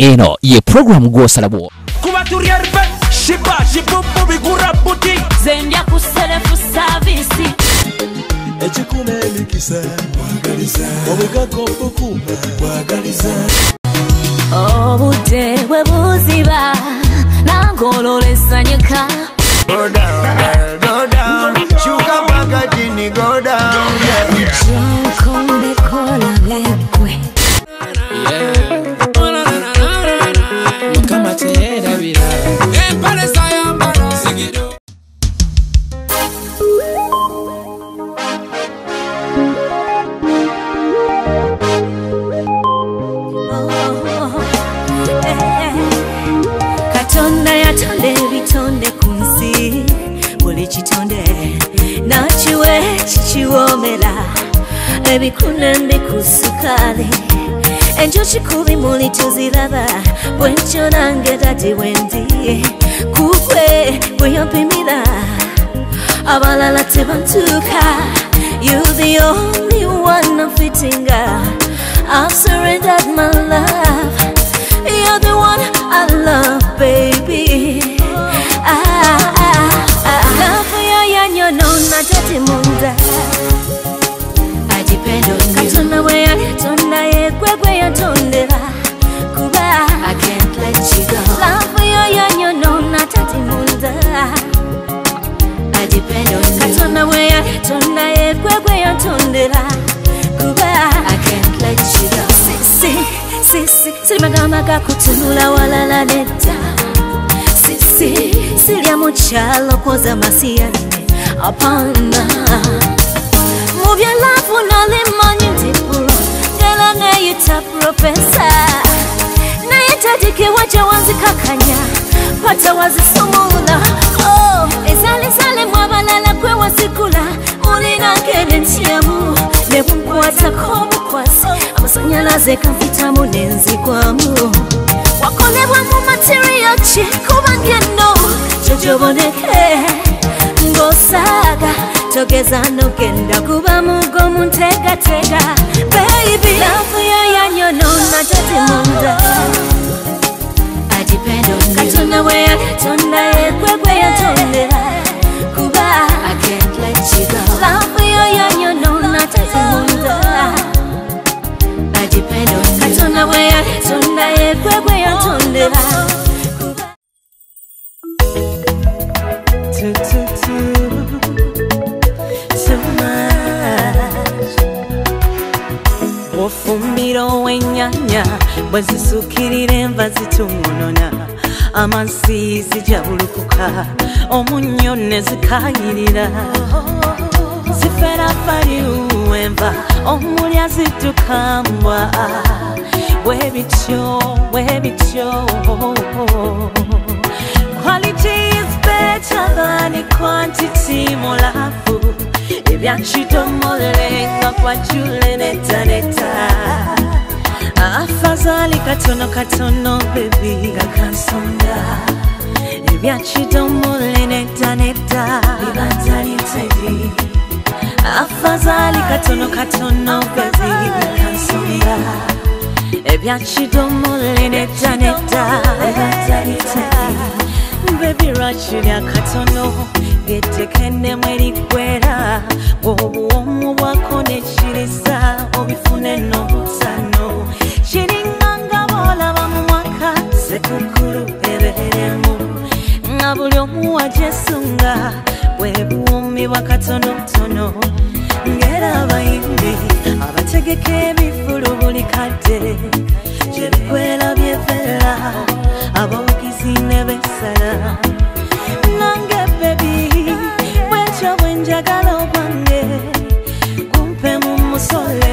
eno ye program gw'osalabo kuba turyarbe shiba shibubu bigura buti zendya ku selefu service ekikumelikisa wagaliza obugako bukuma wagaliza obudde bwe buziba nangololesanyika go down shuka pakatini go down Jokombe kola lekwe mukama teyerabira empale sayambala sigido Katonda yatonde bitonde kunsi buli kitonde nakiwe kikiwomera ebikuna mbikusukale enjuki kubimuli tuziraba bwenkyo nange dadi wendi kukwe bweyampimira abalala tebantuuka you the only one I'm fitting I've surrendered my love you're the one I love baby love yanyo nona tati munda I depend on you katona we yatonda yekwekwe yatondera kuba I can't let you go love yanyo nona tati munda I depend on you katona we yatonda yekwekwe yatondera kuba I can't let you go siri magama gakutunula walala netta silya mukyalo koza masiyane apana mubyalafu nalimanyi ntipulo ngela neyita profesa nayetadike waja wanzikakanya pata wazisumula ezalesale mwabalala kwe wasikula ulinangene ntyamu nebunkwatako obukwasi amasanyalaze kanfitamu nenzigwamu wakolebwa mu material ki kubangeno jojoboneke ngosaaga togeza nogenda kuba mugomu ntegatega baby love yanyo nona tati munda I depend on you katona we yatonda yekwekwe yatondera kuba I can't let you go love yanyo nona tati munda I depend on you katona we yatonda yekwekwe yatondera ofumbiro wenyanya bwezisukirira enva zitungonona amansizi jabulukuka omunyo nezikayirira ziferafariu enva omulya zitukambwa webityo quality is better than quantity mulafu ebyakitomoleka kwa jule neta afazali katono baby gakansonga ebyakitomole neta ibatali tevi afazali katono baby gakansonga ebyakitomole neta ibatali tevi baby rachulya katono getekene mwerikwera obuwomu bwako nekiriza obifune n'obusano kiringanga bolaba mu mwaka sekukulu eberemu nga buli omu wajesunga bwebuwumi bwakatonotono ngera abayimbi abategeka ebifulu buli kadde gyebikwera byevera abawagizi ne besala nange bebi bwekyo bwenjagala obwange kumpe mu musole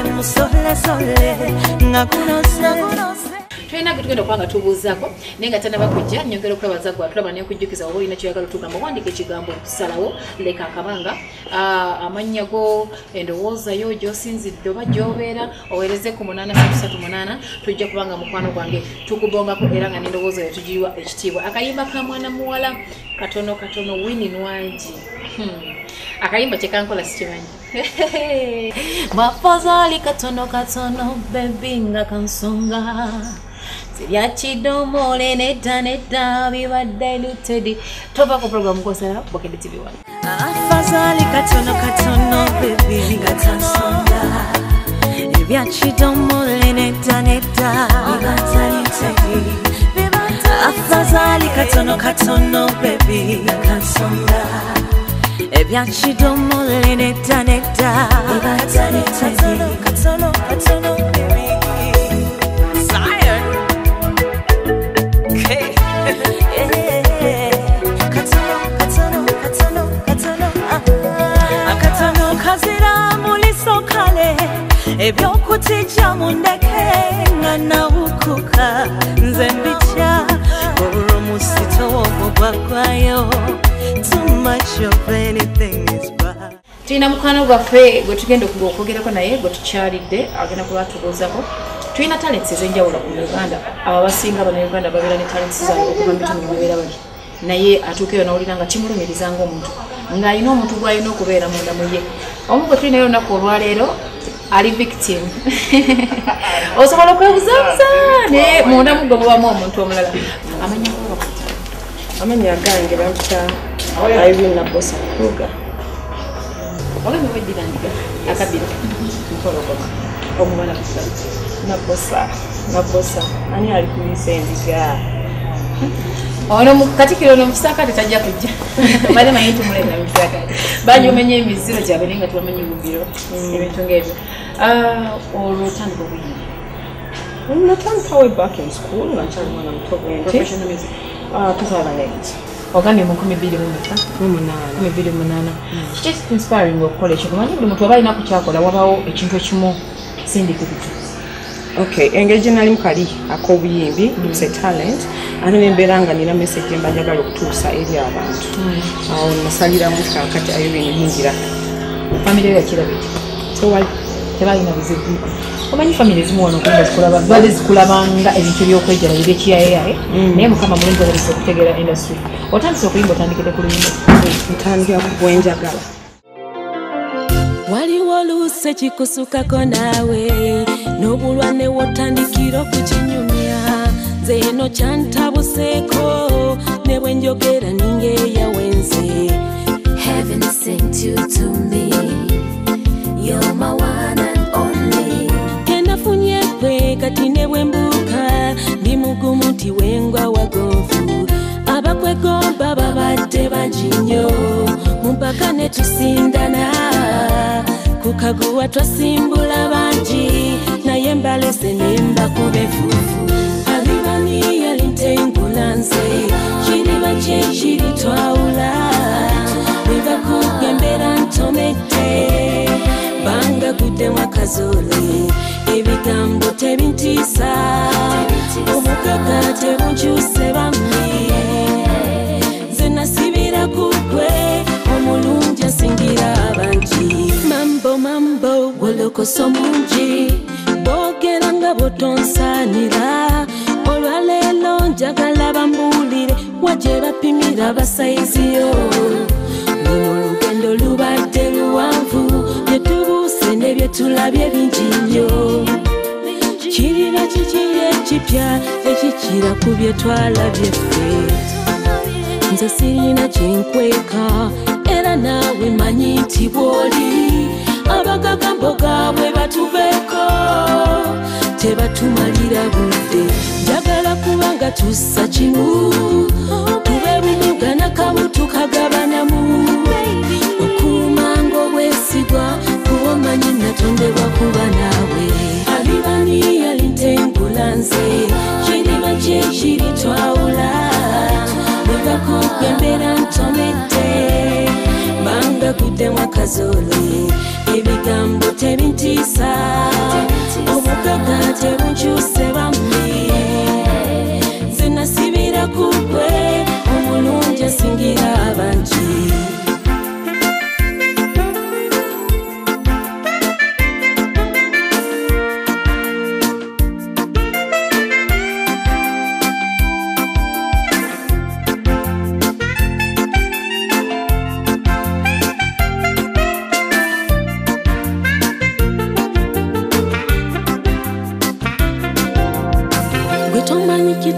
nga kunose Twina gutugenda kwanga tubuuzako nenga tana bakujja nyongera okwebaza gwa tulaba ne kujjukiza obo ina kyagala tugamba wandike ekigambo tusalawo leka akabanga amanya go endowooza yo gyosinzidde oba gyobeera owereze ku 838 tujja kubanga mukwano gwange tukubongako era nga n'endowooza yo tugiwa ekitiibwa akayimba ka mwana muwala katono Winnie Nwangi akayimba kyekankola sikimanyi mafazali katono baby nga kansonga ya chidomole neta biba diluted tova ko program ko sala Bokedi TV one afazali katono baby katasonga ebya chidomole neta biba diluted afazali katono baby katasonga ebya chidomole neta biba diluted katono baby sire okay katono kazira muliso kale ebyokutija mundeke ngana ukuka nze mbicha oromusito wogwagwayo too much of anything is bad. Tuina mukano gwaffe gwe tugenda okwogerako naye gwe tukyalidde agenda kubatugozako. Tuina talents ezenjawulo mu Uganda. Abasinga bano Uganda babeera ne talents zaabwe okuva mu bitundu bye bali. Naye atuukeyo n'owulira nga kimulumirizanga omuntu ng'alina omuntu gw'alina okubeera munda mu ye. Omu gwe tulinayo olunaku olwaleero ali victim. Osobola okwebuzabuza naye munda mu gwe mubamu omuntu omulala. Amanya gange bampa Irene Nabosa Kruger. Ogambe weddirandiga akabira mpologoma omubala kusala Nabosa ani ali kulisa endiga ono mukatikiro no musakati tajja kujja bale mayintu mulenda musakati banyo menye emiziro gyabe nenga tubamenye ubiro ebintu ngebyo olutandika obuyimbi natandika way back in school nakyali mwana muto bwenti professional music 2008 ogambye mu 2008 kiki inspiring okukola ekyo kumanyi buli muntu aba alina kukyakola wabawo ekintu ekimu sindika bitu. Okay, engage nali mukali akobuyimbi it's a talent ate nembeera nga nina message mba njagala okutuusa eri abantu awo nasalira mu kakati Irene yingira family ya kirabiti so wali tebalina bizibu omanyi family ezimu wano kwenda zikulaba bali zikulabanga ebintu by'okwejjala ebyekiyayaye naye mukama mulungi alese okutegeera industry otandise okuyimba otandikire ku luyimba ntandika ku bwenjagala waliwo luuse kikusukako naawe n'obulwane wotandikira okukinyumya nze eno kyantabuseeko ne bwe njogera ningeeyawenze Heaven sent you to me You're my one and only kenafunye kwe kati ne bwe mbuuka ndi mugumuti wengwa wagonvu abakwegomba babadde bangi nnyo mpaka ne tusindana kukaguwa twasimbula bangi naye mbalese nemba kubefufu alibani yalintengula nze kiriba kyekiri twawula wiva kugembera ntomedde banga guddemu akazole ebigambo tebintiisa obugaga tebunkyuse bambi nze nasibira kugwe omulungi asingira abangi mambo wolokoso mungi boogera nga botonsaanira olwaleero njagala bambulire wagye bapimira basayiziyo luno olugendo lubadde luwanvu bye tubuuse ne bye tulabye bingi nnyo kiriba kiki ekipya ekikira ku bye twalabye ffe nze sirina kyenkweka era naawe manyi nti bw'oli abagagambo gaabwe batuveeko tebatumalira budde njagala kubanga tussa kimu tube bumugana kamu tukagabanamu okuumanga obwesigwa kuba omanyi natondebwa kuba naawe alibani yalintengula nze kiriba kyekiri twawula wegakugembera ntomedde banga guddemu akazole ebigambo tebintiisa obugaga tebunkyuse bambi nze nasibira kugwe omulungi asingira abangi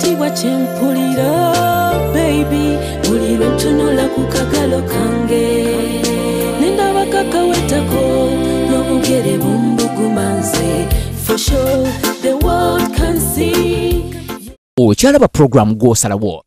tekiriwa kyempulira baby buli lwe ntunula ku kagalo kange nendaba kakawetako n'obugere bumbugumanze for sure the world can see okyalaba program gw'osalawo